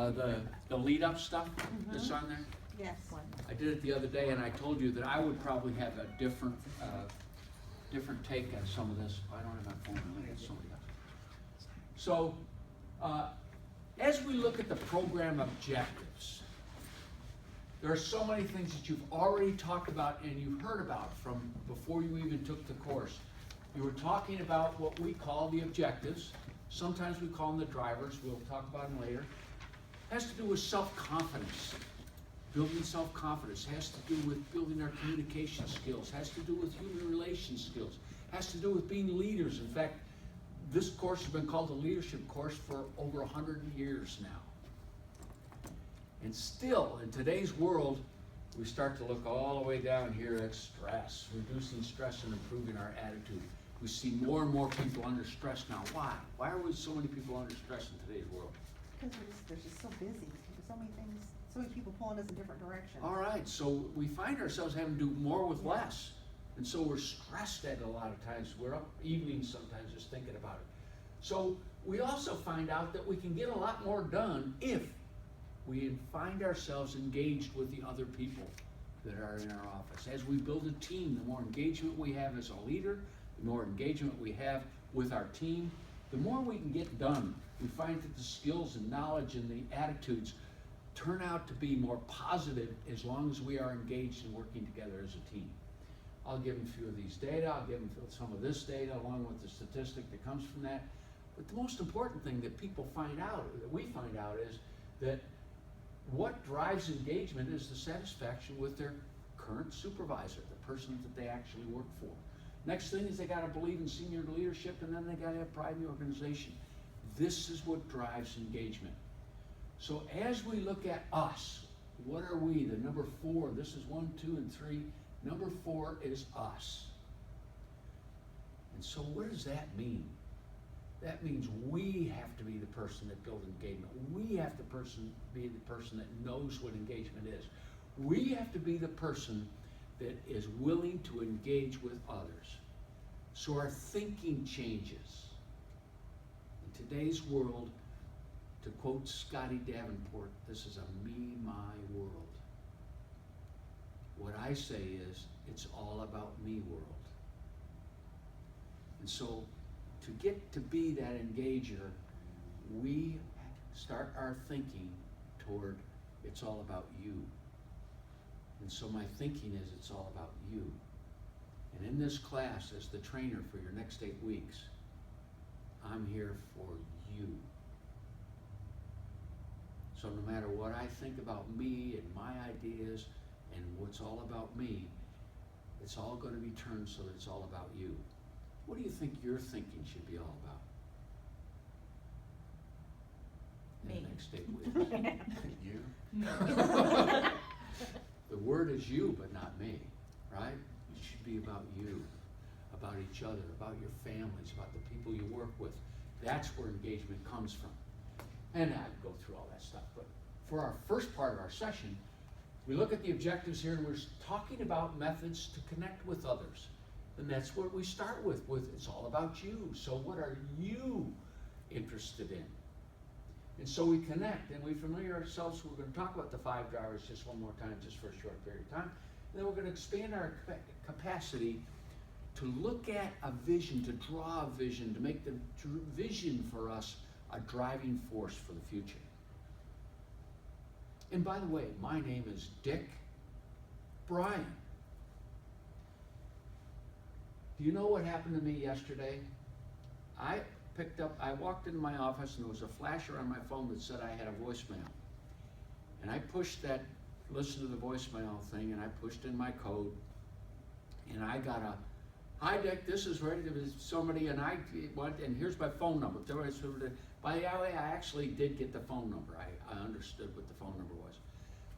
the lead up stuff that's on there. Yes. I did it the other day, and I told you that I would probably have a different take on some of this. I don't have my phone. I'm gonna get somebody else. So, as we look at the program objectives, there are so many things that you've already talked about and you've heard about from before you even took the course. You were talking about what we call the objectives. Sometimes we call them the drivers. We'll talk about them later. It has to do with self-confidence. Building self-confidence has to do with building our communication skills, has to do with human relations skills, has to do with being leaders. In fact, this course has been called a leadership course for over 100 years now. And still, in today's world, we start to look all the way down here at stress, reducing stress and improving our attitude. We see more and more people under stress now. Why? Why are we so many people under stress in today's world? Because they're just so busy. So many things, so many people pulling us in different directions. All right, so we find ourselves having to do more with less. And so we're stressed at a lot of times. We're up evenings sometimes just thinking about it. So we also find out that we can get a lot more done if we find ourselves engaged with the other people that are in our office. As we build a team, the more engagement we have as a leader, the more engagement we have with our team, the more we can get done. We find that the skills and knowledge and the attitudes turn out to be more positive as long as we are engaged in working together as a team. I'll give them a few of these data, I'll give them some of this data along with the statistic that comes from that. But the most important thing that people find out, that we find out, is that what drives engagement is the satisfaction with their current supervisor, the person that they actually work for. Next thing is they gotta believe in senior leadership, and then they gotta have pride in the organization. This is what drives engagement. So as we look at us, what are we? The number 4, this is 1, 2, and 3. Number 4 is us. And so what does that mean? That means we have to be the person that builds engagement. We have to be the person that knows what engagement is. We have to be the person that is willing to engage with others. So our thinking changes. In today's world, to quote Scotty Davenport, this is a me, my world. What I say is, it's all about me world. And so, to get to be that engager, we start our thinking toward, it's all about you. And so my thinking is, it's all about you. And in this class, as the trainer for your next 8 weeks, I'm here for you. So no matter what I think about me and my ideas and what's all about me, it's all going to be turned so that it's all about you. What do you think your thinking should be all about? Me. In the next 8 weeks. You? The word is you, but not me, right? It should be about you, about each other, about your families, about the people you work with. That's where engagement comes from. And I'd go through all that stuff, but for our first part of our session, we look at the objectives here, and we're talking about methods to connect with others. And that's what we start with it's all about you. So what are you interested in? And so we connect, and we familiar ourselves. We're going to talk about the 5 drivers just one more time, just for a short period of time. And then we're going to expand our capacity to look at a vision, to draw a vision, to make the vision for us a driving force for the future. And by the way, my name is Dick Bryan. Do you know what happened to me yesterday? I walked into my office and there was a flasher on my phone that said I had a voicemail. And I pushed that, listen to the voicemail thing, and I pushed in my code, and I got a, hi Dick, this is ready to be somebody, and I went, and here's my phone number. By the way, I actually did get the phone number. I understood what the phone number was.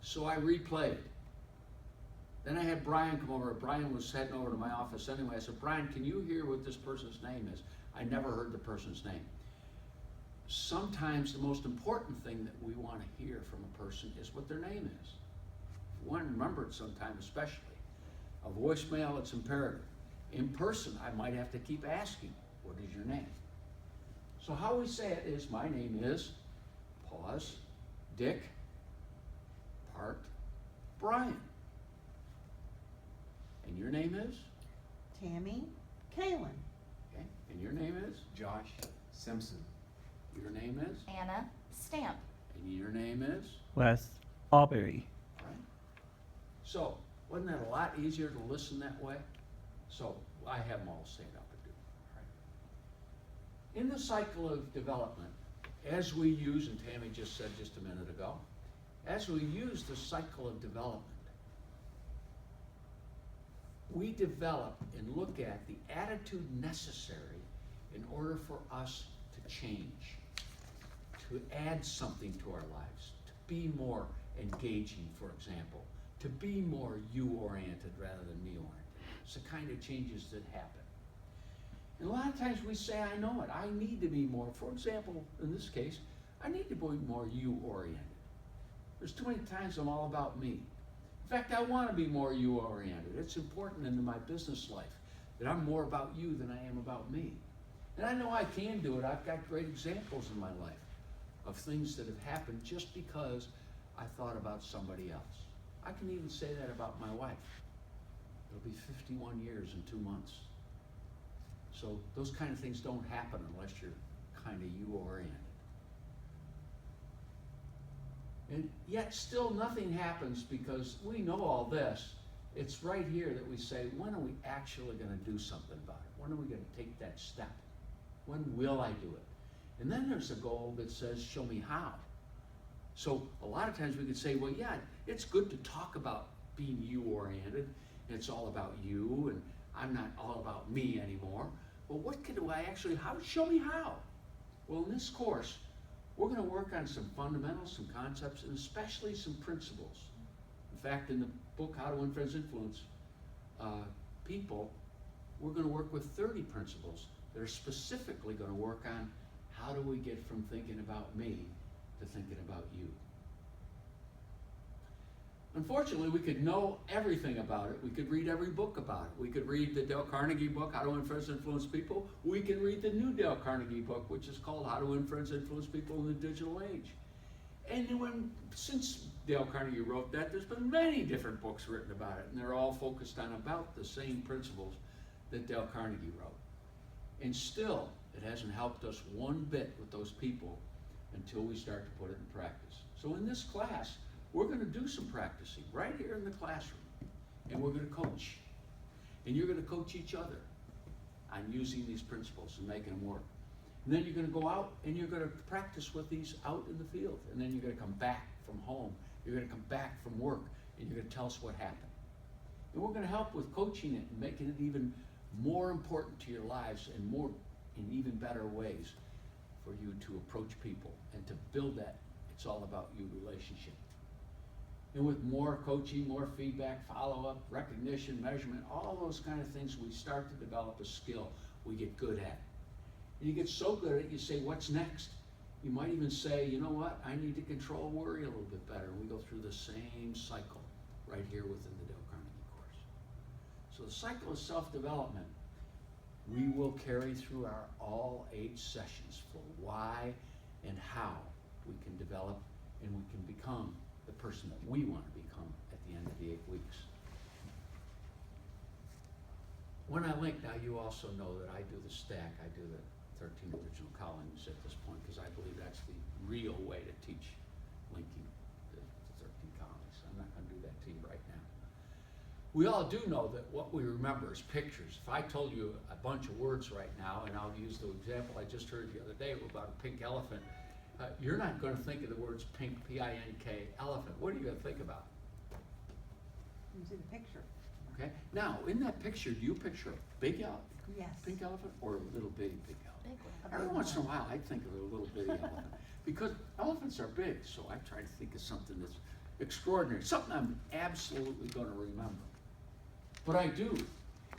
So I replayed. Then I had Brian come over. Brian was heading over to my office anyway. I said, Brian, can you hear what this person's name is? I never heard the person's name. Sometimes the most important thing that we want to hear from a person is what their name is. If we want to remember it sometime, especially. A voicemail, it's imperative. In person, I might have to keep asking, what is your name? So how we say it is, my name is, pause, Dick, part Brian. And your name is? Tammy, Kaylin. Okay. And your name is? Josh Simpson. Your name is? Anna Stamp. And your name is? Wes Aubrey. All right. So, wasn't that a lot easier to listen that way? So, I have them all stand up and do it. All right. In the cycle of development, as we use, and Tammy just said just a minute ago, as we use the cycle of development, we develop and look at the attitude necessary in order for us to change, to add something to our lives, to be more engaging, for example, to be more you-oriented rather than me-oriented. It's the kind of changes that happen. And a lot of times we say, I know it, I need to be more, for example, in this case, I need to be more you-oriented. There's too many times I'm all about me. In fact, I want to be more you-oriented. It's important in my business life that I'm more about you than I am about me. And I know I can do it. I've got great examples in my life of things that have happened just because I thought about somebody else. I can even say that about my wife. It'll be 51 years in 2 months. So those kind of things don't happen unless you're kind of you-oriented. And yet still nothing happens because we know all this. It's right here that we say, when are we actually going to do something about it? When are we going to take that step? When will I do it? And then there's a goal that says, show me how. So a lot of times we could say, well, yeah, it's good to talk about being you-oriented, and it's all about you, and I'm not all about me anymore. Well, what do I actually, show me how? Well, in this course, we're going to work on some fundamentals, some concepts, and especially some principles. In fact, in the book, How to Win Friends Influence People, we're going to work with 30 principles that are specifically going to work on how do we get from thinking about me to thinking about you. Unfortunately, we could know everything about it. We could read every book about it. We could read the Dale Carnegie book, How to Win Friends and Influence People. We can read the new Dale Carnegie book, which is called How to Win Friends and Influence People in the Digital Age. And since Dale Carnegie wrote that, there's been many different books written about it, and they're all focused on about the same principles that Dale Carnegie wrote. And still, it hasn't helped us one bit with those people until we start to put it in practice. So in this class, we're going to do some practicing right here in the classroom, and we're going to coach. And you're going to coach each other on using these principles and making them work. And then you're going to go out and you're going to practice with these out in the field. And then you're going to come back from home. You're going to come back from work, and you're going to tell us what happened. And we're going to help with coaching it and making it even more important to your lives and more in even better ways for you to approach people and to build that it's all about you relationship. And with more coaching, more feedback, follow-up, recognition, measurement, all those kind of things, we start to develop a skill we get good at. And you get so good at it, you say, what's next? You might even say, you know what, I need to control worry a little bit better. And we go through the same cycle right here within the Dale Carnegie course. So the cycle of self-development, we will carry through our all 8 sessions for why and how we can develop and we can become the person that we want to become at the end of the 8 weeks. When I link, now you also know that I do the stack, I do the 13 original columns at this point because I believe that's the real way to teach linking the 13 columns. I'm not going to do that to you right now. We all do know that what we remember is pictures. If I told you a bunch of words right now, and I'll use the example I just heard the other day about a pink elephant, you're not going to think of the words pink, P-I-N-K, elephant. What are you going to think about? You see the picture. Okay. Now, in that picture, do you picture a big Yes. pink elephant or a little bitty pink elephant? Big one. A Every big once in a one. while, I think of a little bitty elephant because elephants are big. So I try to think of something that's extraordinary, something I'm absolutely going to remember. But I do.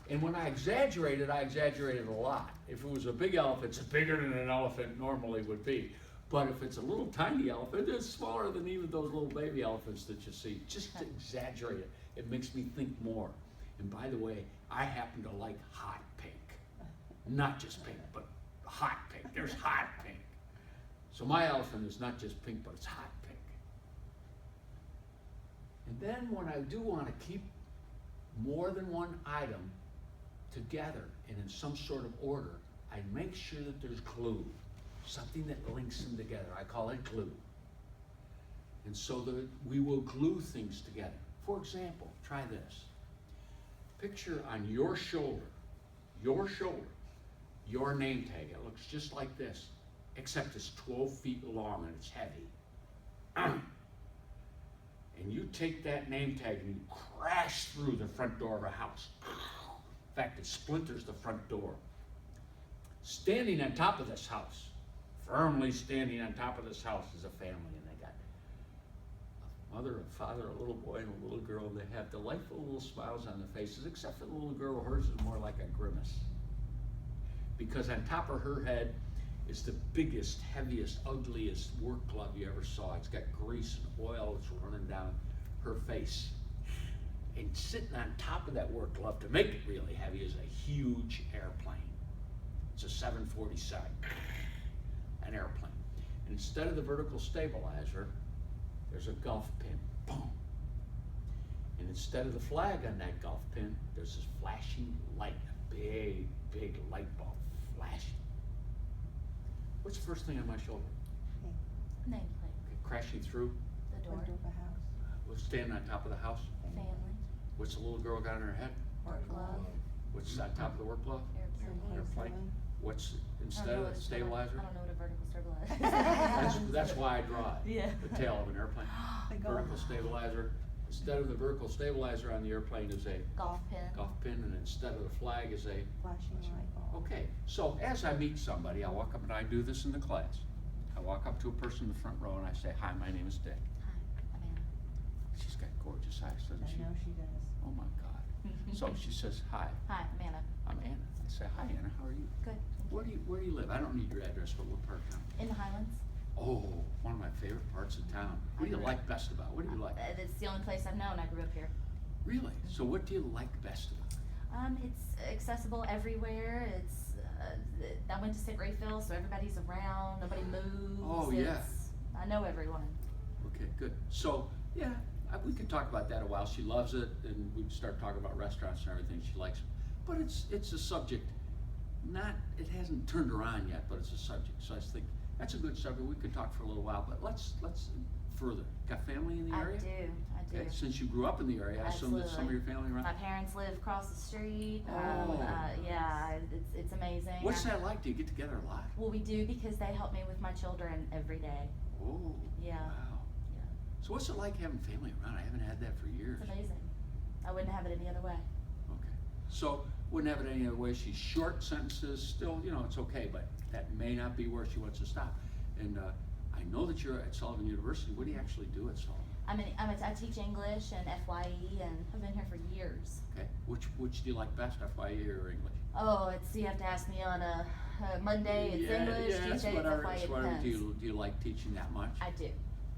And when I exaggerate it a lot. If it was a big elephant, it's bigger than an elephant normally would be. But if it's a little tiny elephant, it's smaller than even those little baby elephants that you see. Just to exaggerate it, it makes me think more. And by the way, I happen to like hot pink. Not just pink, but hot pink. There's hot pink. So my elephant is not just pink, but it's hot pink. And then when I do wanna keep more than one item together and in some sort of order, I make sure that there's glue, something that links them together. I call it glue. And so that we will glue things together. For example, try this. Picture on your shoulder, your name tag. It looks just like this, except it's 12 feet long and it's heavy. And you take that name tag and you crash through the front door of a house. In fact, it splinters the front door. Standing on top of this house, firmly standing on top of this house is a family, and they got a mother, a father, a little boy, and a little girl. They have delightful little smiles on their faces, except for the little girl. Hers is more like a grimace. Because on top of her head is the biggest, heaviest, ugliest work glove you ever saw. It's got grease and oil that's running down her face. And sitting on top of that work glove to make it really heavy is a huge airplane. It's a 747, an airplane. And instead of the vertical stabilizer, there's a golf pin, boom. And instead of the flag on that golf pin, there's this flashing light, a big, big light bulb flashing. What's the first thing on my shoulder? Nameplate. Okay, crashing through. The door. Front of the house. What's standing on top of the house? Family. What's the little girl got on her head? Work glove. What's on top of the work glove? Airplane. Airplane. What's I don't instead know of what the it's stabilizer? I don't know what a vertical stabilizer is. That's why I draw it. Yeah. The tail of an airplane. The golf. Vertical stabilizer. Instead of the vertical stabilizer on the airplane is a Golf pin. golf pin, and instead of the flag is a. Flashing light bulb. Okay, so as I meet somebody, I walk up and I do this in the class. I walk up to a person in the front row and I say, "Hi, my name is Dick." Hi, Amanda. She's got gorgeous eyes, doesn't I she? know she does. Oh my God. So she says, "Hi, Hi, Amanda. I'm Anna." I say, "Hi, Anna. How are you? Good. Where do you live? I don't need your address, but what part of town?" In the Highlands. Oh, one of my favorite parts of town. What do you I grew like best about it? What do you like? It's the only place I've known. I grew up here. Really? So what do you like best about it? It's accessible everywhere. I went to St. Rayfield, so everybody's around. Nobody moves. Oh, yeah. I know everyone. Okay, good. So, yeah, we could talk about that a while. She loves it, and we'd start talking about restaurants and everything. She likes it. But it's a subject, it hasn't turned her on yet, but it's a subject. So I just think that's a good subject. We could talk for a little while, but let's further. Got family in the area? I do. Okay, since you grew up in the area, I assume that some of your family around? My parents live across the street. Oh. Yeah, it's amazing. What's that like? Do you get together a lot? Well, we do because they help me with my children every day. Oh, Yeah. wow. Yeah. So what's it like having family around? I haven't had that for years. It's amazing. I wouldn't have it any other way. Okay. So, wouldn't have it any other way. She's short sentences, still, it's okay, but that may not be where she wants to stop. And I know that you're at Sullivan University. What do you actually do at Sullivan? I teach English and FYE, and I've been here for years. Okay. Which do you like best, FYE or English? Oh, you have to ask me on a Monday. It's English. Yeah, Tuesday it's whatever. FYE. It's It whatever. depends. Do you like teaching that much? I do.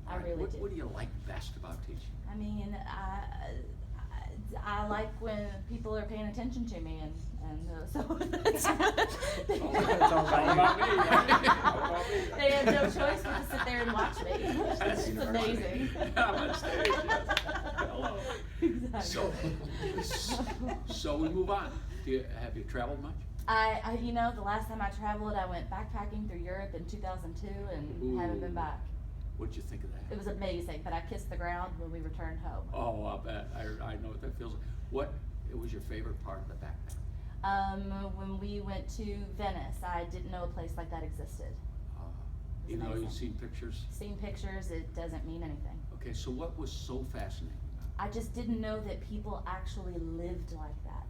I All right. really do. What do you like best about teaching? I mean, I like when people are paying attention to me, and so It's all about me. they have no choice but to sit there and watch me. That's It's amazing. I'm on stage, yes. Hello. Exactly. So we move on. Have you traveled much? The last time I traveled, I went backpacking through Europe in 2002 and haven't been Ooh. back. What'd you think of that? It was amazing, but I kissed the ground when we returned home. Oh, I bet. I know what that feels like. What was your favorite part of the backpack? When we went to Venice, I didn't know a place like that existed. It was Even though you've amazing. seen pictures? Seen pictures, it doesn't mean anything. Okay, so what was so fascinating about it? I just didn't know that people actually lived like that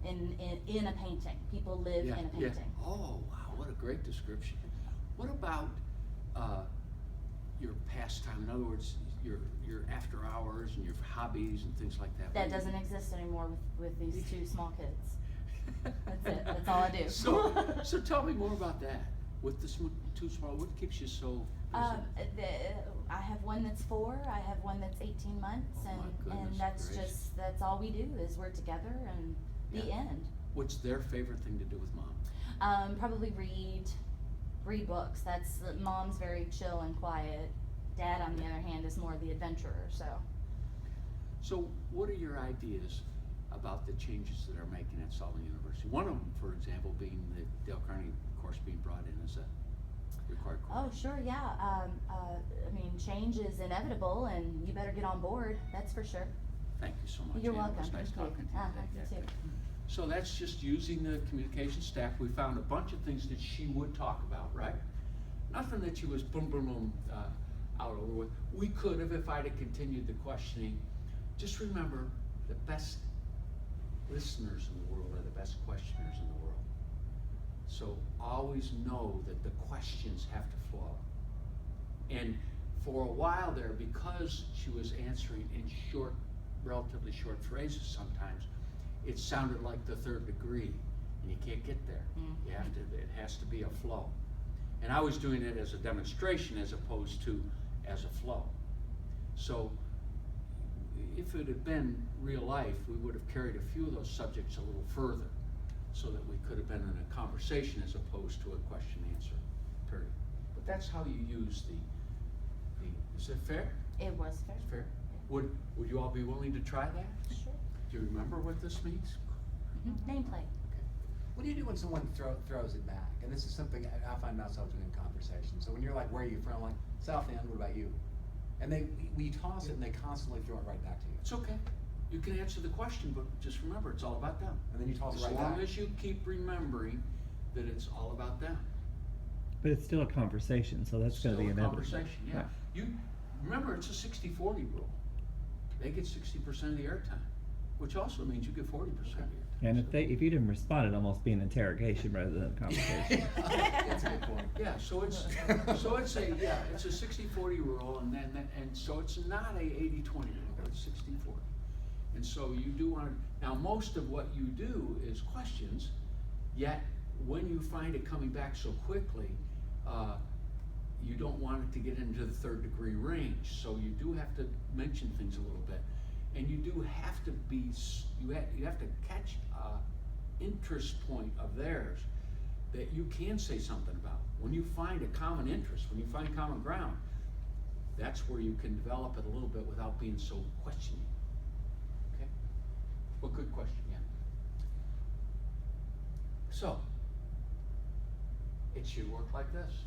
in a painting. People live in a painting. Oh, wow, what a great description. What about your pastime? In other words, your after hours and your hobbies and things like that. That doesn't exist anymore with these two small kids. That's it. That's all I do. So tell me more about that. With the two small, what keeps you so busy? I have one that's 4. I have one that's 18 months, Oh, my and goodness that's gracious. that's all we do is we're together and the Yeah. end. What's their favorite thing to do with mom? Probably read books. That's Mom's very chill and quiet. Dad, on the other hand, is more the adventurer. So So what are your ideas about the changes that are making at Sullivan University? One of them, for example, being the Dale Carnegie course being brought in as a required course. Oh, sure, yeah. I mean, change is inevitable, and you better get on board. That's for sure. Thank you so much. You're Ann. welcome. It was nice Thank you. talking to you. You too. So that's just using the communication stack. We found a bunch of things that she would talk about, right? Nothing that she was boom, boom, boom, out over with. We could have, if I'd have continued the questioning. Just remember, the best listeners in the world are the best questioners in the world. So always know that the questions have to flow. And for a while there, because she was answering in short, relatively short phrases sometimes, it sounded like the third degree, and you can't get there. Mm-hmm. You have to, it has to be a flow. And I was doing it as a demonstration as opposed to as a flow. So if it had been real life, we would have carried a few of those subjects a little further so that we could have been in a conversation as opposed to a question answer period. But that's how you use the is it fair? It was fair. It's fair. Would you all be willing to try that? Sure. Do you remember what this means? Nameplate. What do you do when someone throws it back? And this is something I find myself doing in conversation. So when you're like, where are you from? Like, South End, what about you? And we toss it and they constantly throw it right back to you. It's okay. You can answer the question, but just remember, it's all about them. And then you toss it As right back. long as you keep remembering that it's all about them. But it's still a conversation, so that's Still gonna be a inevitable. conversation, yeah. Right. You remember, it's a 60-40 rule. They get 60% of the airtime, which also means you get 40% of the airtime. And if you didn't respond, it'd almost be an interrogation rather than a conversation. That's a good point. Yeah, so it's a 60-40 rule, and so it's not a 80-20 rule, it's 60-40. And so you do want to, now most of what you do is questions, yet when you find it coming back so quickly, you don't want it to get into the third degree range, so you do have to mention things a little bit. And you do have to be, you have to catch a interest point of theirs that you can say something about. When you find a common interest, when you find common ground, that's where you can develop it a little bit without being so questioning. Okay? Well, good question, yeah. So, it should work like this.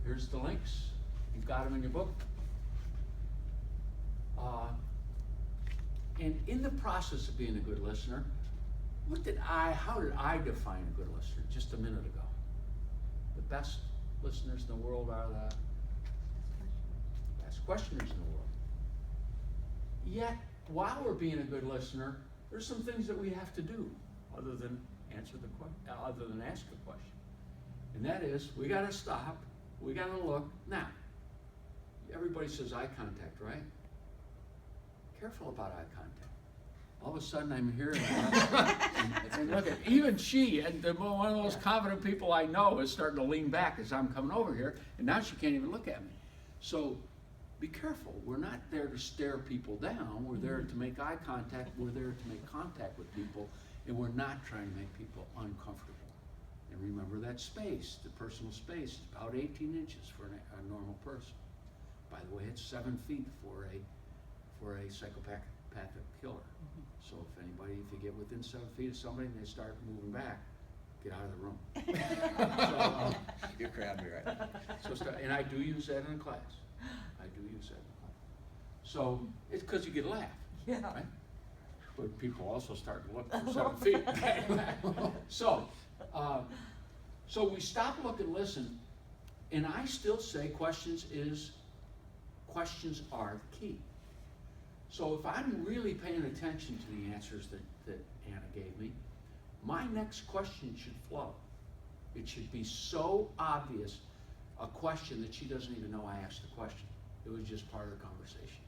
Here's the links. You've got them in your book. And in the process of being a good listener, how did I define a good listener just a minute ago? The best listeners in the world are the best questioners in the world. Yet, while we're being a good listener, there's some things that we have to do other than ask a question. And that is, we gotta stop, we gotta look. Now, everybody says eye contact, right? Careful about eye contact. All of a sudden I'm hearing and look at, even she, and one of those confident people I know is starting to lean back as I'm coming over here, and now she can't even look at me. So be careful. We're not there to stare people down. We're there to make eye contact. We're there to make contact with people, and we're not trying to make people uncomfortable. And remember that space, the personal space, is about 18 inches for a normal person. By the way, it's 7 feet for a psychopathic killer. So if you get within 7 feet of somebody and they start moving back, get out of the room. You grabbed me right. And I do use that in class. So it's because you get a laugh, right? But people also start to look for 7 feet. So we stop, look, and listen. And I still say questions are the key. So if I'm really paying attention to the answers that Anna gave me, my next question should flow. It should be so obvious a question that she doesn't even know I asked the question. It was just part of the conversation,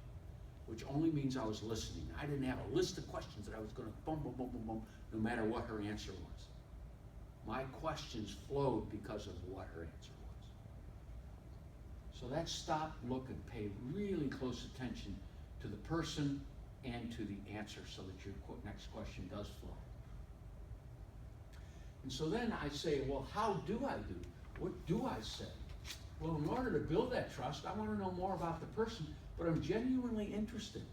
which only means I was listening. I didn't have a list of questions that I was going to boom, boom, boom, boom, boom, no matter what her answer was. My questions flowed because of what her answer was. So that's stop, look, and pay really close attention to the person and to the answer so that your next question does flow. And so then I say, well, how do I do? What do I say? Well, in order to build that trust, I want to know more about the person, but I'm genuinely interested.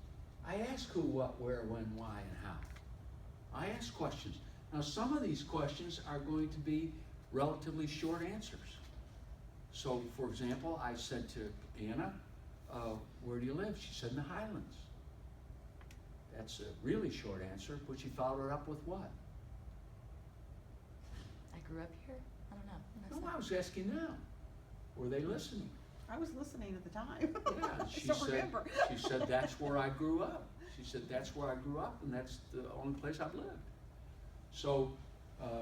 I ask who, what, where, when, why, and how. I ask questions. Now, some of these questions are going to be relatively short answers. So, for example, I said to Anna, where do you live? She said in the Highlands. That's a really short answer, but she followed it up with what? I grew up here. I don't know. No, I was asking them. Were they listening? I was listening at the time. Yeah, I she don't said, remember. she said, that's where I grew up. She said, that's where I grew up, and that's the only place I've lived. So,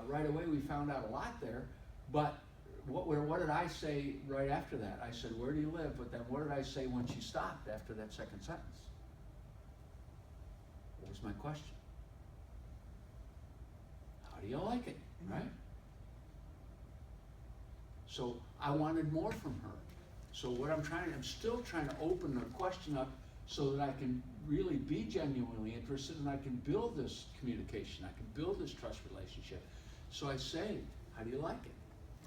right away, we found out a lot there, but what did I say right after that? I said, where do you live? But then what did I say when she stopped after that second sentence? What was my question? How do you like it, right? So I wanted more from her. So what I'm still trying to open the question up so that I can really be genuinely interested and I can build this communication, I can build this trust relationship. So I say, how do you like it?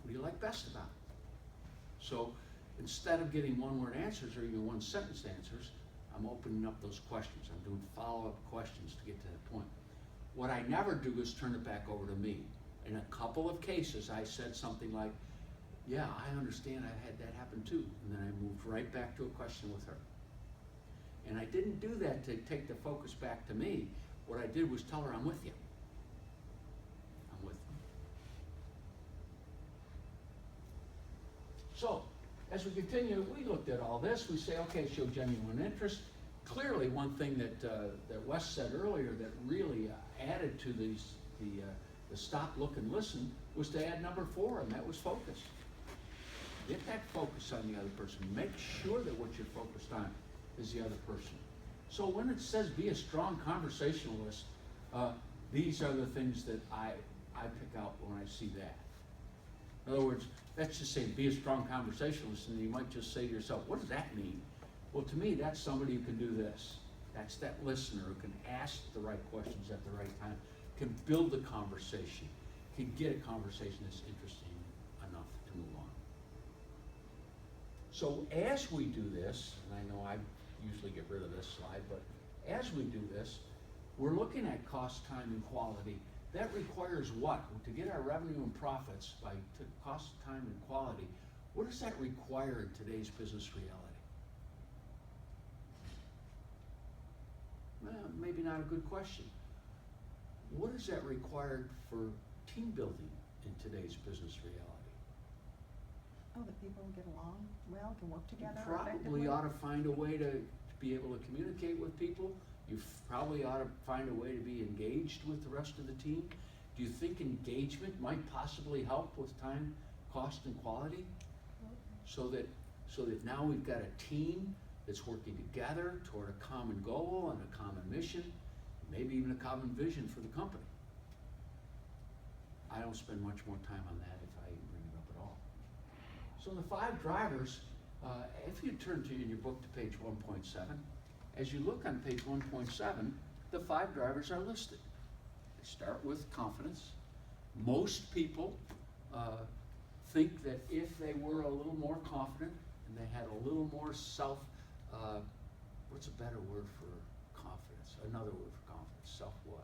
What do you like best about it? So instead of getting one-word answers or even one-sentence answers, I'm opening up those questions. I'm doing follow-up questions to get to that point. What I never do is turn it back over to me. In a couple of cases, I said something like, yeah, I understand, I've had that happen too. And then I moved right back to a question with her. And I didn't do that to take the focus back to me. What I did was tell her, I'm with you. I'm with you. So, as we continue, we looked at all this. We say, okay, show genuine interest. Clearly, one thing that Wes said earlier that really added to the stop, look, and listen was to add number 4, and that was focus. Get that focus on the other person. Make sure that what you're focused on is the other person. So when it says be a strong conversationalist, these are the things that I pick out when I see that. In other words, that's just saying be a strong conversationalist, and you might just say to yourself, what does that mean? Well, to me, that's somebody who can do this. That's that listener who can ask the right questions at the right time, can build the conversation, can get a conversation that's interesting enough to move on. So as we do this, and I know I usually get rid of this slide, but as we do this, we're looking at cost, time, and quality. That requires what? To get our revenue and profits by cost, time, and quality, what does that require in today's business reality? Well, maybe not a good question. What does that require for team building in today's business reality? Oh, that people get along well, can work You together probably effectively. ought to find a way to be able to communicate with people. You probably ought to find a way to be engaged with the rest of the team. Do you think engagement might possibly help with time, cost, and quality? So that now we've got a team that's working together toward a common goal and a common mission, maybe even a common vision for the company. I don't spend much more time on that if I bring it up at all. So the 5 drivers, if you turn in your book to page 1.7, as you look on page 1.7, the 5 drivers are listed. They start with confidence. Most people think that if they were a little more confident and they had a little more what's a better word for confidence? Another word for confidence, self-what?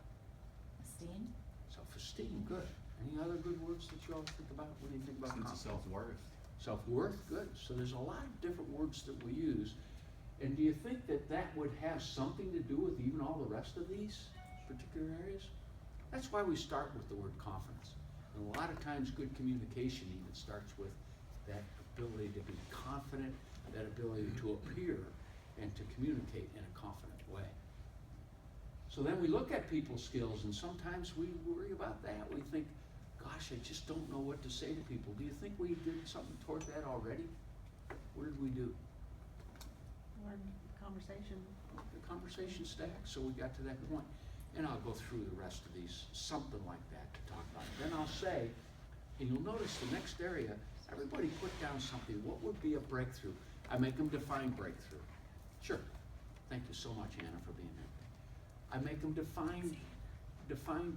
Esteem. Self-esteem, good. Any other good words that you all think about? What do you think about Sense of confidence? self-worth. Self-worth, good. So there's a lot of different words that we use. And do you think that that would have something to do with even all the rest of these particular areas? That's why we start with the word confidence. And a lot of times good communication even starts with that ability to be confident, that ability to appear and to communicate in a confident way. So then we look at people's skills, and sometimes we worry about that. We think, gosh, I just don't know what to say to people. Do you think we did something toward that already? What did we do? Learn conversation. The conversation stack, so we got to that point. And I'll go through the rest of these, something like that to talk about. Then I'll say, and you'll notice the next area, everybody put down something. What would be a breakthrough? I make them define breakthrough. Sure. Thank you so much, Anna, for being here. I make them define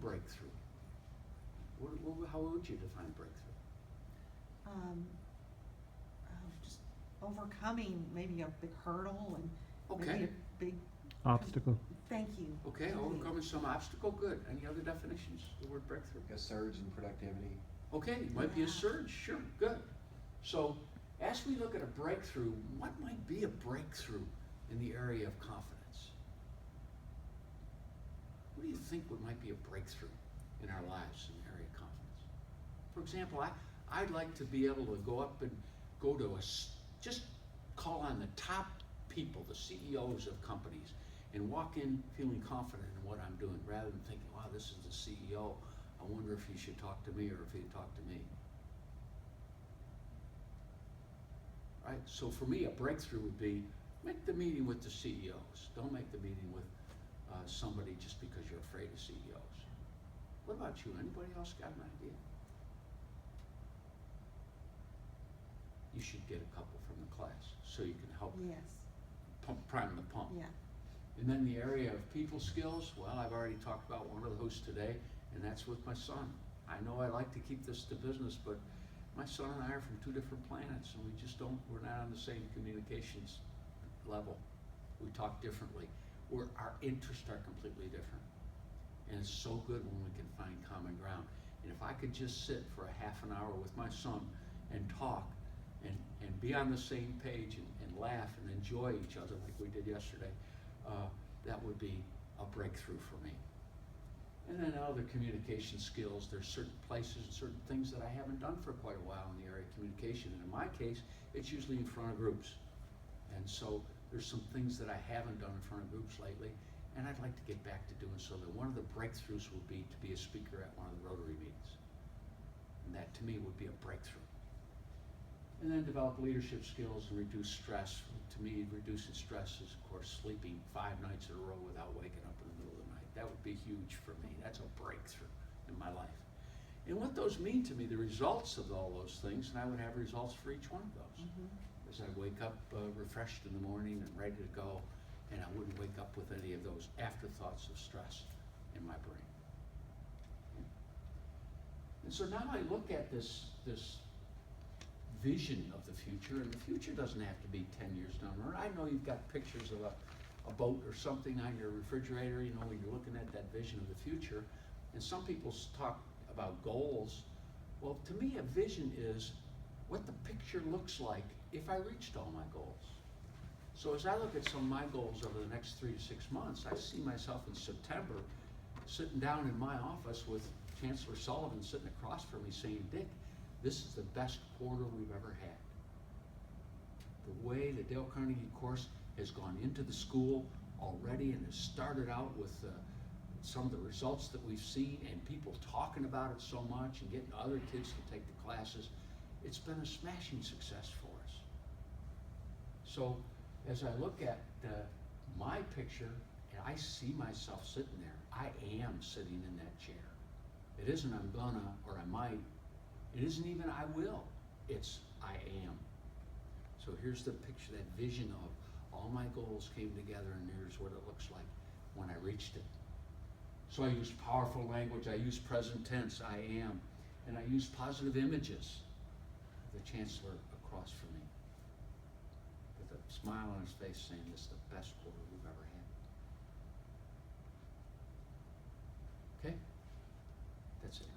breakthrough. How would you define breakthrough? Just overcoming maybe a big hurdle and Okay. maybe a big Obstacle. Thank you. Okay, overcoming some obstacle, good. Any other definitions, the word breakthrough? A surge in productivity. Okay, it might be a Yeah. surge, sure, good. So, as we look at a breakthrough, what might be a breakthrough in the area of confidence? What do you think might be a breakthrough in our lives in the area of confidence? For example, I'd like to be able to go up and go to just call on the top people, the CEOs of companies, and walk in feeling confident in what I'm doing, rather than thinking, wow, this is the CEO. I wonder if he should talk to me or if he'd talk to me. Right? So for me, a breakthrough would be, make the meeting with the CEOs. Don't make the meeting with somebody just because you're afraid of CEOs. What about you? Anybody else got an idea? You should get a couple from the class so you can help Yes, prime the pump. yeah. And then the area of people skills, well, I've already talked about one of those today, and that's with my son. I know I like to keep this to business, but my son and I are from two different planets, and we're not on the same communications level. We talk differently. Our interests are completely different. And it's so good when we can find common ground. And if I could just sit for a half an hour with my son and talk and be on the same page and laugh and enjoy each other like we did yesterday, that would be a breakthrough for me. And then other communication skills, there's certain places and certain things that I haven't done for quite a while in the area of communication. And in my case, it's usually in front of groups. And so there's some things that I haven't done in front of groups lately, and I'd like to get back to doing so. That one of the breakthroughs would be to be a speaker at one of the Rotary meetings. And that to me would be a breakthrough. And then develop leadership skills and reduce stress. To me, reducing stress is, of course, sleeping 5 nights in a row without waking up in the middle of the night. That would be huge for me. That's a breakthrough in my life. And what those mean to me, the results of all those things, and I would have results for each one of those. As I wake up refreshed in the morning and ready to go, and I wouldn't wake up with any of those afterthoughts of stress in my brain. And so now I look at this vision of the future, and the future doesn't have to be 10 years down the road. I know you've got pictures of a boat or something on your refrigerator, you know, when you're looking at that vision of the future. And some people talk about goals. Well, to me, a vision is what the picture looks like if I reached all my goals. So as I look at some of my goals over the next 3 to 6 months, I see myself in September sitting down in my office with Chancellor Sullivan sitting across from me saying, Dick, this is the best quarter we've ever had. The way the Dale Carnegie course has gone into the school already and has started out with some of the results that we've seen and people talking about it so much and getting other kids to take the classes, it's been a smashing success for us. So as I look at my picture and I see myself sitting there, I am sitting in that chair. It isn't I'm gonna or I might. It isn't even I will. It's I am. So here's the picture, that vision of all my goals came together and here's what it looks like when I reached it. So I use powerful language, I use present tense, I am, and I use positive images of the Chancellor across from me with a smile on his face saying this is the best quarter we've ever had. Okay? That's it.